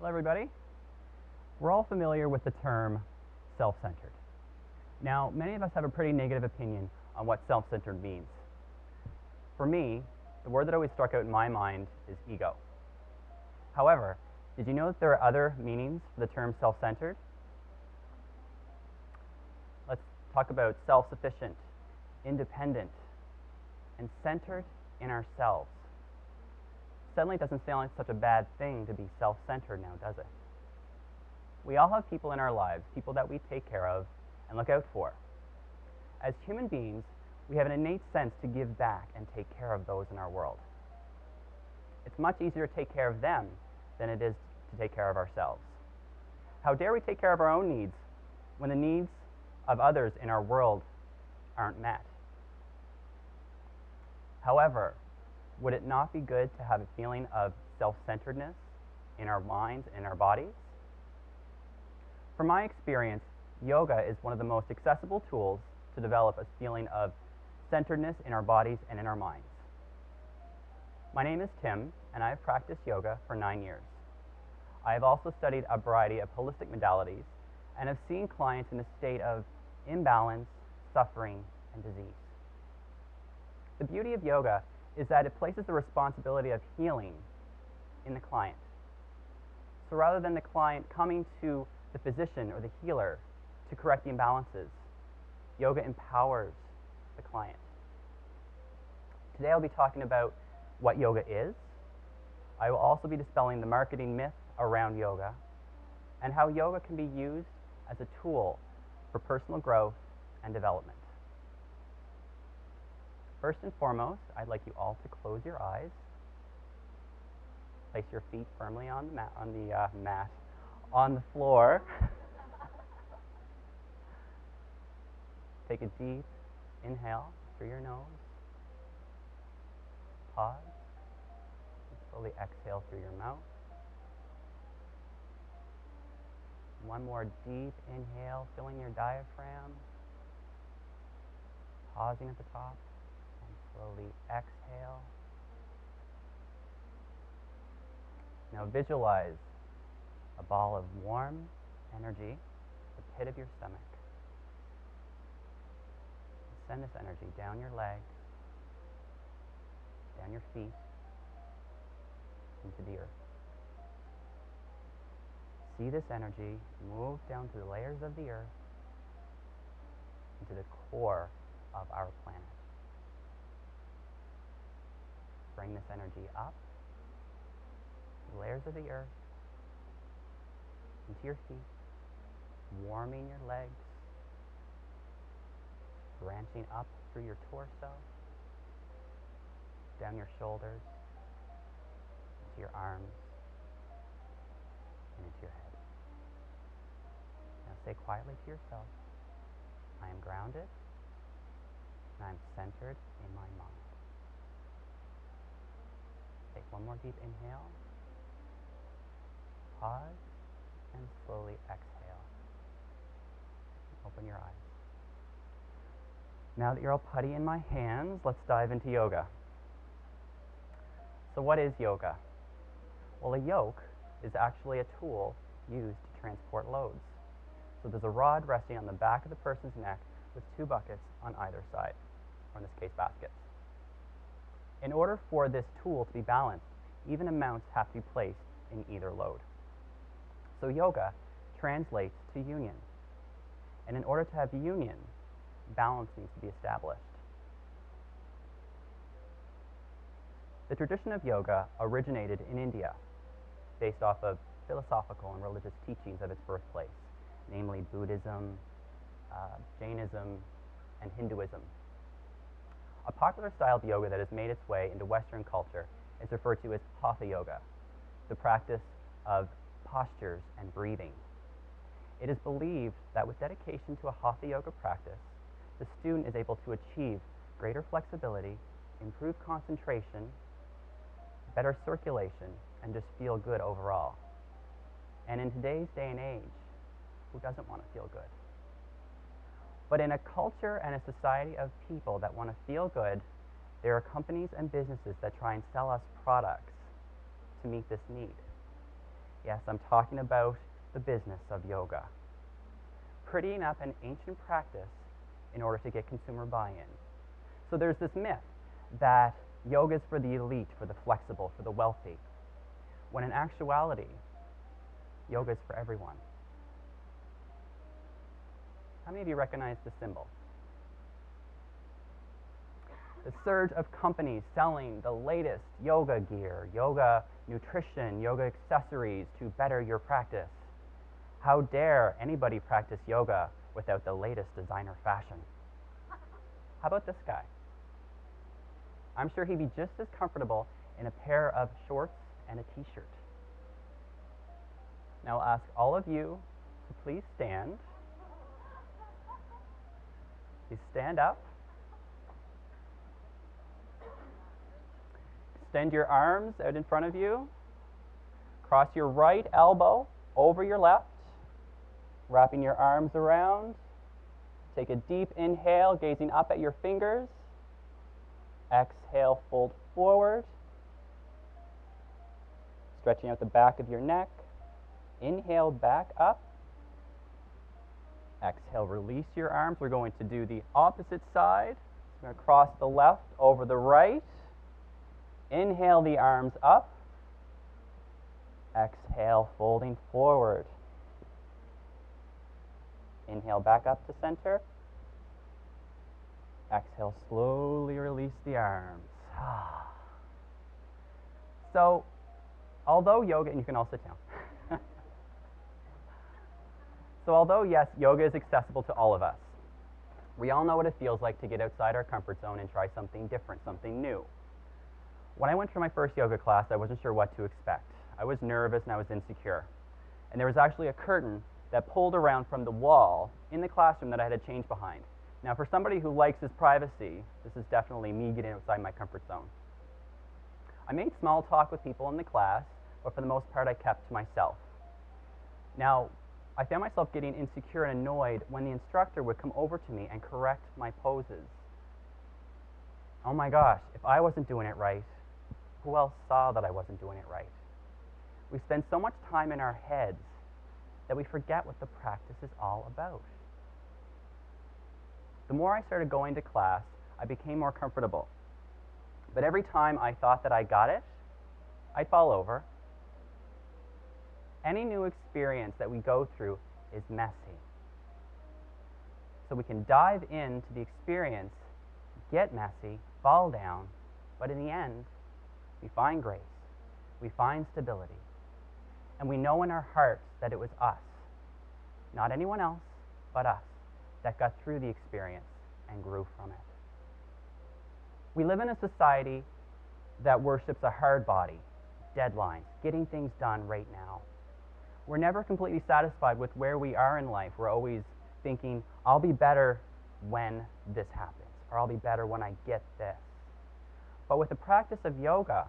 Hello everybody. We're all familiar with the term self-centered. Now, many of us have a pretty negative opinion on what self-centered means. For me, the word that always struck out in my mind is ego. However, did you know that there are other meanings for the term self-centered? Let's talk about self-sufficient, independent, and centered in ourselves. Suddenly it doesn't sound like such a bad thing to be self-centered now, does it? We all have people in our lives, people that we take care of and look out for. As human beings, we have an innate sense to give back and take care of those in our world. It's much easier to take care of them than it is to take care of ourselves. How dare we take care of our own needs when the needs of others in our world aren't met? However, would it not be good to have a feeling of self-centeredness in our minds and our bodies? From my experience, yoga is one of the most accessible tools to develop a feeling of centeredness in our bodies and in our minds. My name is Tim, and I have practiced yoga for 9 years. I have also studied a variety of holistic modalities and have seen clients in a state of imbalance, suffering, and disease. The beauty of yoga is that it places the responsibility of healing in the client. So rather than the client coming to the physician or the healer to correct the imbalances, yoga empowers the client. Today I'll be talking about what yoga is. I will also be dispelling the marketing myth around yoga and how yoga can be used as a tool for personal growth and development. First and foremost, I'd like you all to close your eyes. Place your feet firmly on the on the floor. Take a deep inhale through your nose. Pause. And slowly exhale through your mouth. One more deep inhale, filling your diaphragm. Pausing at the top. And slowly exhale. Now visualize a ball of warm energy at the pit of your stomach. Send this energy down your legs, down your feet, into the earth. See this energy move down to the layers of the earth, into the core of our planet. Bring this energy up to the layers of the earth, into your feet, warming your legs, branching up through your torso, down your shoulders, into your arms, and into your head. Now say quietly to yourself, I am grounded, and I am centered in my mind. Take one more deep inhale, pause, and slowly exhale. Open your eyes. Now that you're all putty in my hands, let's dive into yoga. So what is yoga? Well, a yoke is actually a tool used to transport loads. So there's a rod resting on the back of the person's neck with 2 buckets on either side, or in this case, baskets. In order for this tool to be balanced, even amounts have to be placed in either load. So yoga translates to union. And in order to have union, balance needs to be established. The tradition of yoga originated in India, based off of philosophical and religious teachings of its birthplace, namely Buddhism, Jainism, and Hinduism. A popular style of yoga that has made its way into Western culture is referred to as Hatha yoga, the practice of postures and breathing. It is believed that with dedication to a Hatha yoga practice, the student is able to achieve greater flexibility, improved concentration, better circulation, and just feel good overall. And in today's day and age, who doesn't want to feel good? But in a culture and a society of people that want to feel good, there are companies and businesses that try and sell us products to meet this need. Yes, I'm talking about the business of yoga. Prettying up an ancient practice in order to get consumer buy-in. So there's this myth that yoga is for the elite, for the flexible, for the wealthy, when in actuality, yoga is for everyone. How many of you recognize the symbol? The surge of companies selling the latest yoga gear, yoga nutrition, yoga accessories to better your practice. How dare anybody practice yoga without the latest designer fashion? How about this guy? I'm sure he'd be just as comfortable in a pair of shorts and a t-shirt. Now I'll ask all of you to please stand. Please stand up. Extend your arms out in front of you. Cross your right elbow over your left, wrapping your arms around. Take a deep inhale, gazing up at your fingers. Exhale, fold forward. Stretching out the back of your neck. Inhale, back up. Exhale, release your arms. We're going to do the opposite side. We're going to cross the left over the right. Inhale the arms up. Exhale, folding forward. Inhale back up to center. Exhale, slowly release the arms. So, although yoga, and you can all sit down. So although, yes, yoga is accessible to all of us, we all know what it feels like to get outside our comfort zone and try something different, something new. When I went for my first yoga class, I wasn't sure what to expect. I was nervous and I was insecure. And there was actually a curtain that pulled around from the wall in the classroom that I had to change behind. Now, for somebody who likes his privacy, this is definitely me getting outside my comfort zone. I made small talk with people in the class, but for the most part, I kept to myself. Now, I found myself getting insecure and annoyed when the instructor would come over to me and correct my poses. Oh my gosh, if I wasn't doing it right, who else saw that I wasn't doing it right? We spend so much time in our heads that we forget what the practice is all about. The more I started going to class, I became more comfortable. But every time I thought that I got it, I'd fall over. Any new experience that we go through is messy. So we can dive into the experience, get messy, fall down, but in the end, we find grace, we find stability, and we know in our hearts that it was us, not anyone else, but us, that got through the experience and grew from it. We live in a society that worships a hard body, deadlines, getting things done right now. We're never completely satisfied with where we are in life. We're always thinking, I'll be better when this happens, or I'll be better when I get this. But with the practice of yoga,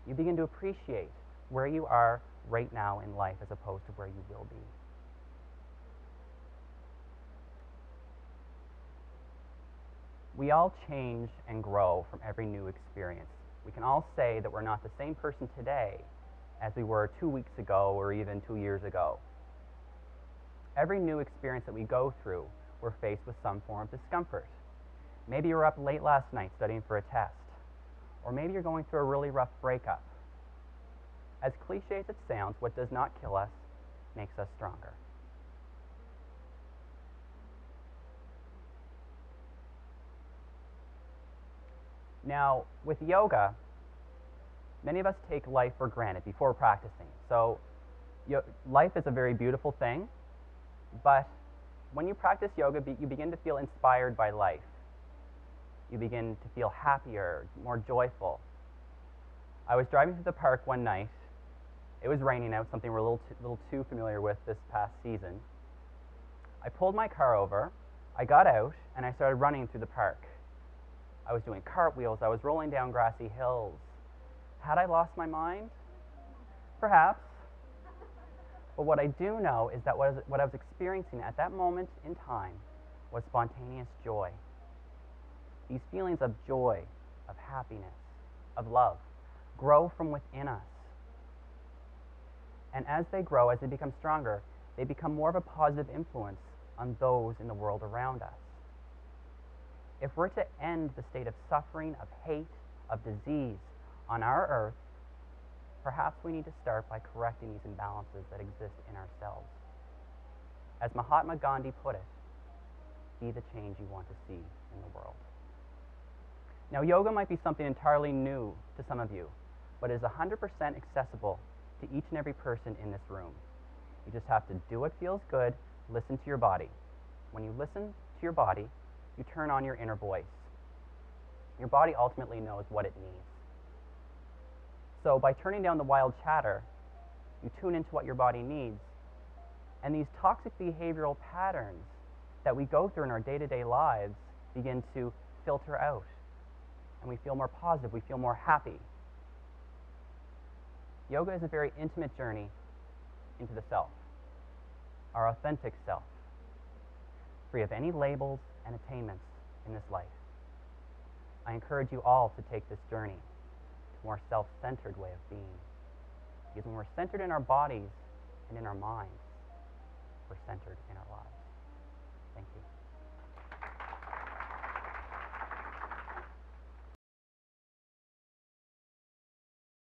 you begin to appreciate where you are right now in life as opposed to where you will be. We all change and grow from every new experience. We can all say that we're not the same person today as we were 2 weeks ago or even 2 years ago. Every new experience that we go through, we're faced with some form of discomfort. Maybe you were up late last night studying for a test, or maybe you're going through a really rough breakup. As cliche as it sounds, what does not kill us makes us stronger. Now, with yoga, many of us take life for granted before practicing. So, life is a very beautiful thing, but when you practice yoga, you begin to feel inspired by life. You begin to feel happier, more joyful. I was driving through the park one night. It was raining out, something we're a little too familiar with this past season. I pulled my car over, I got out, and I started running through the park. I was doing cartwheels, I was rolling down grassy hills. Had I lost my mind? Perhaps. But what I do know is that what I was experiencing at that moment in time was spontaneous joy. These feelings of joy, of happiness, of love, grow from within us. And as they grow, as they become stronger, they become more of a positive influence on those in the world around us. If we're to end the state of suffering, of hate, of disease on our earth, perhaps we need to start by correcting these imbalances that exist in ourselves. As Mahatma Gandhi put it, be the change you want to see in the world. Now, yoga might be something entirely new to some of you, but it is 100% accessible to each and every person in this room. You just have to do what feels good, listen to your body. When you listen to your body, you turn on your inner voice. Your body ultimately knows what it needs. So by turning down the wild chatter, you tune into what your body needs, and these toxic behavioral patterns that we go through in our day-to-day lives begin to filter out, and we feel more positive, we feel more happy. Yoga is a very intimate journey into the self, our authentic self, free of any labels and attainments in this life. I encourage you all to take this journey to a more self-centered way of being. Because when we're centered in our bodies and in our minds, we're centered in our lives.